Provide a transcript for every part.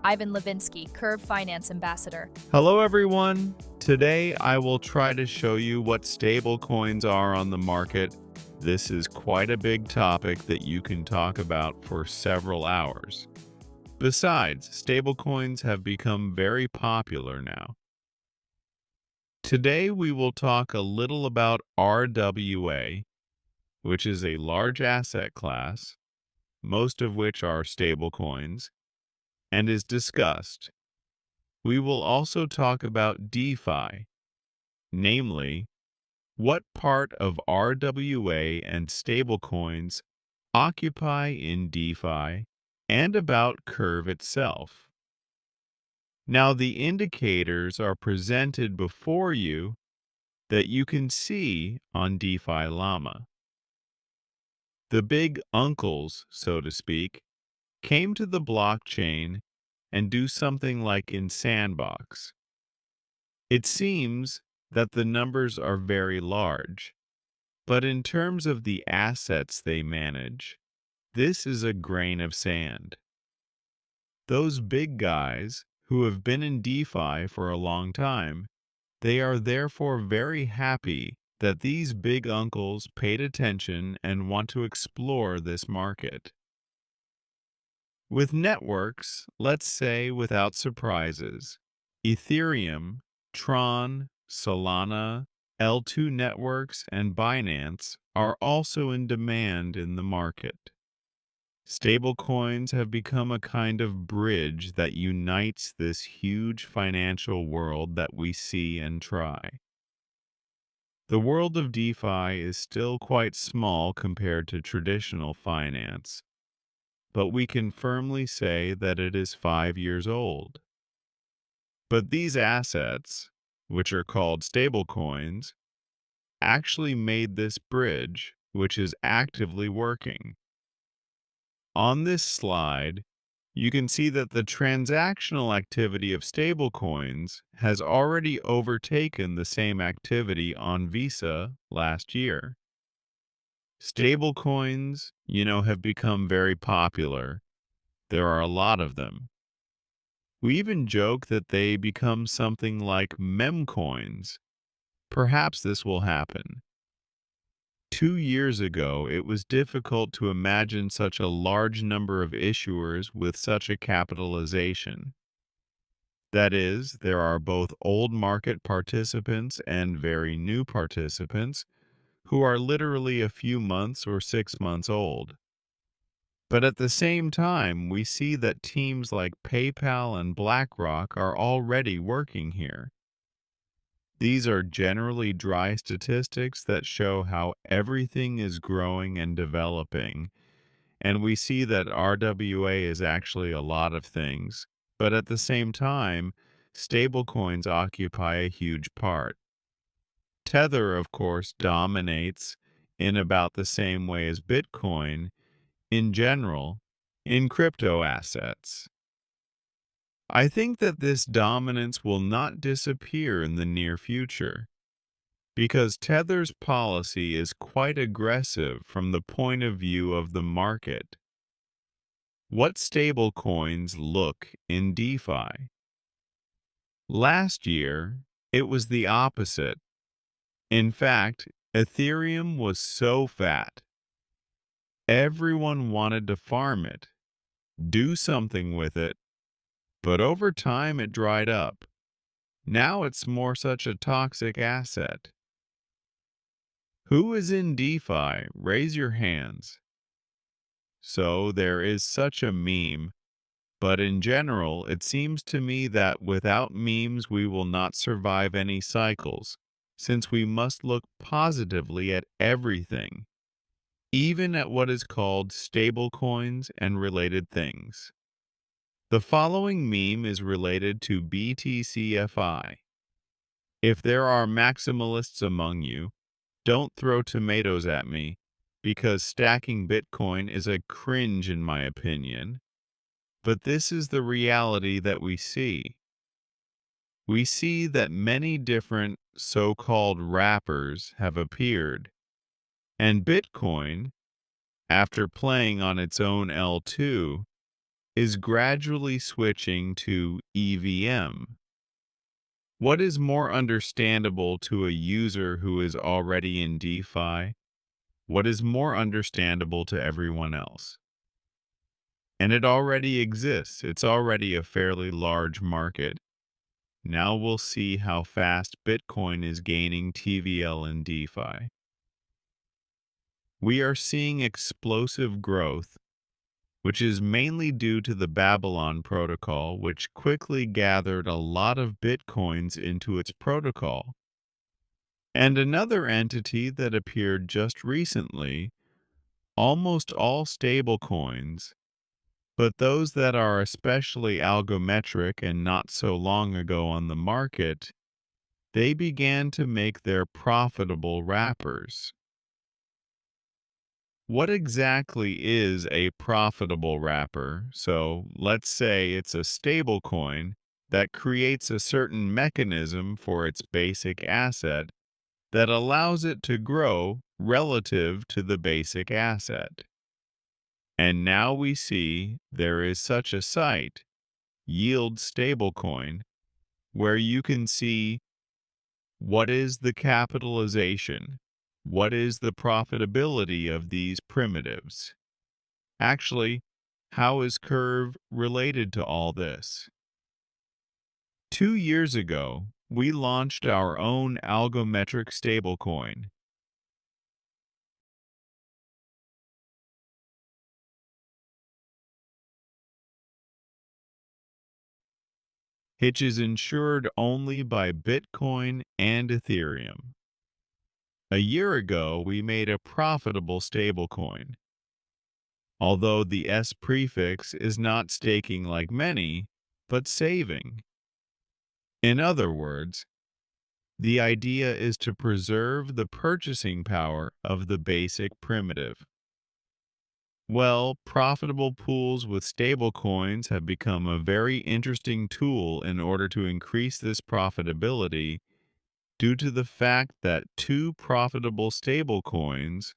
Ivan Levinsky, Curve Finance Ambassador. Hello everyone! Today I will try to show you what stablecoins are on the market. This is quite a big topic that you can talk about for several hours. Besides, stablecoins have become very popular now. Today we will talk a little about RWA, which is a large asset class, most of which are stablecoins, and is discussed. We will also talk about DeFi, namely, what part of RWA and stablecoins occupy in DeFi, and about Curve itself. Now, the indicators are presented before you that you can see on DeFi Llama. The big uncles, so to speak, came to the blockchain and do something like in Sandbox. It seems that the numbers are very large, but in terms of the assets they manage, this is a grain of sand. Those big guys who have been in DeFi for a long time, they are therefore very happy that these big uncles paid attention and want to explore this market. With networks, let's say without surprises, Ethereum, Tron, Solana, L2 networks, and Binance are also in demand in the market. Stablecoins have become a kind of bridge that unites this huge financial world that we see and try. The world of DeFi is still quite small compared to traditional finance, but we can firmly say that it is 5 years old. But these assets, which are called stablecoins, actually made this bridge, which is actively working. On this slide, you can see that the transactional activity of stablecoins has already overtaken the same activity on Visa last year. Stablecoins, have become very popular. There are a lot of them. We even joke that they become something like meme coins. Perhaps this will happen. 2 years ago, it was difficult to imagine such a large number of issuers with such a capitalization. That is, there are both old market participants and very new participants who are literally a few months or 6 months old. But at the same time, we see that teams like PayPal and BlackRock are already working here. These are generally dry statistics that show how everything is growing and developing, and we see that RWA is actually a lot of things, but at the same time, stablecoins occupy a huge part. Tether, of course, dominates in about the same way as Bitcoin, in general, in crypto assets. I think that this dominance will not disappear in the near future, because Tether's policy is quite aggressive from the point of view of the market. What stablecoins look in DeFi? Last year, it was the opposite. In fact, Ethereum was so fat. Everyone wanted to farm it, do something with it, but over time it dried up. Now it's more such a toxic asset. Who is in DeFi? Raise your hands. So there is such a meme, but in general, it seems to me that without memes we will not survive any cycles, since we must look positively at everything, even at what is called stablecoins and related things. The following meme is related to BTCFi. If there are maximalists among you, don't throw tomatoes at me, because stacking Bitcoin is a cringe in my opinion. But this is the reality that we see. We see that many different so-called wrappers have appeared, and Bitcoin, after playing on its own L2, is gradually switching to EVM. What is more understandable to a user who is already in DeFi? What is more understandable to everyone else? And it already exists. It's already a fairly large market. Now we'll see how fast Bitcoin is gaining TVL in DeFi. We are seeing explosive growth, which is mainly due to the Babylon protocol, which quickly gathered a lot of Bitcoins into its protocol. And another entity that appeared just recently, almost all stablecoins, but those that are especially algometric and not so long ago on the market, they began to make their profitable wrappers. What exactly is a profitable wrapper? So let's say it's a stablecoin that creates a certain mechanism for its basic asset that allows it to grow relative to the basic asset. And now we see there is such a site, Yield Stablecoin, where you can see what is the capitalization, what is the profitability of these primitives. Actually, how is Curve related to all this? 2 years ago, we launched our own algometric stablecoin. Which is insured only by Bitcoin and Ethereum. A year ago, we made a profitable stablecoin. Although the S prefix is not staking like many, but saving. In other words, the idea is to preserve the purchasing power of the basic primitive. Well, profitable pools with stablecoins have become a very interesting tool in order to increase this profitability due to the fact that two profitable stablecoins,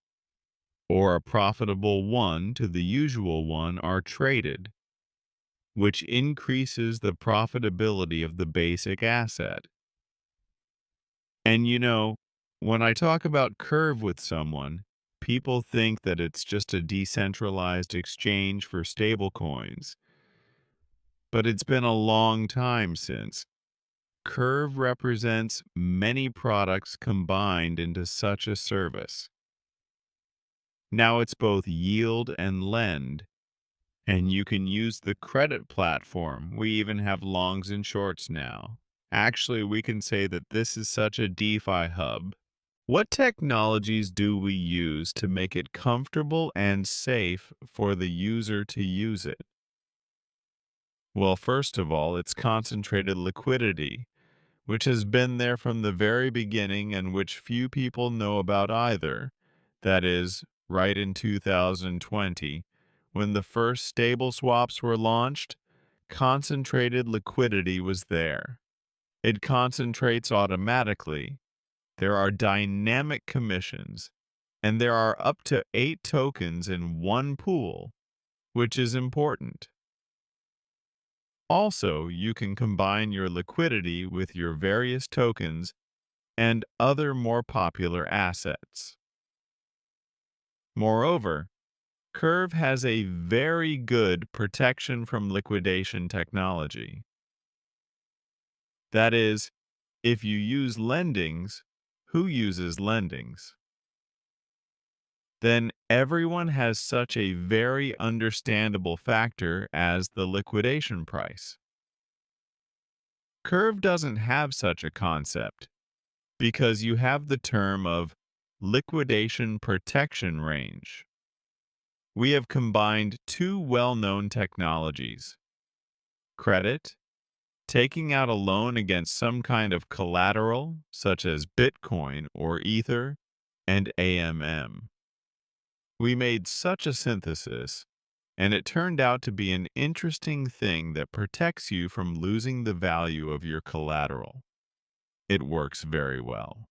or a profitable one to the usual one, are traded, which increases the profitability of the basic asset. And when I talk about Curve with someone, people think that it's just a decentralized exchange for stablecoins. But it's been a long time since. Curve represents many products combined into such a service. Now it's both yield and lend, and you can use the credit platform. We even have longs and shorts now. Actually, we can say that this is such a DeFi hub. What technologies do we use to make it comfortable and safe for the user to use it? Well, first of all, it's concentrated liquidity, which has been there from the very beginning and which few people know about either. That is, right in 2020, when the first stable swaps were launched, concentrated liquidity was there. It concentrates automatically. There are dynamic commissions, and there are up to 8 tokens in one pool, which is important. Also, you can combine your liquidity with your various tokens and other more popular assets. Moreover, Curve has a very good protection from liquidation technology. That is, if you use lendings, who uses lendings? Then everyone has such a very understandable factor as the liquidation price. Curve doesn't have such a concept because you have the term of liquidation protection range. We have combined two well-known technologies: credit, taking out a loan against some kind of collateral, such as Bitcoin or Ether, and AMM. We made such a synthesis, and it turned out to be an interesting thing that protects you from losing the value of your collateral. It works very well.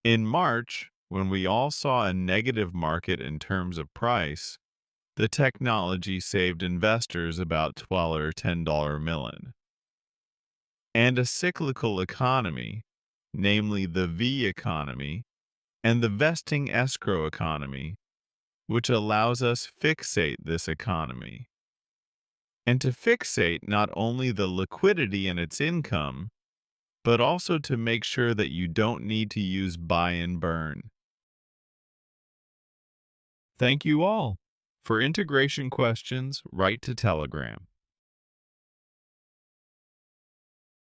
In March, when we all saw a negative market in terms of price, The technology saved investors about $12 or $10 million. And a cyclical economy, namely the V economy and the vesting escrow economy, which allows us fixate this economy. And to fixate not only the liquidity and its income, but also to make sure that you don't need to use buy and burn. Thank you all. For integration questions, write to Telegram.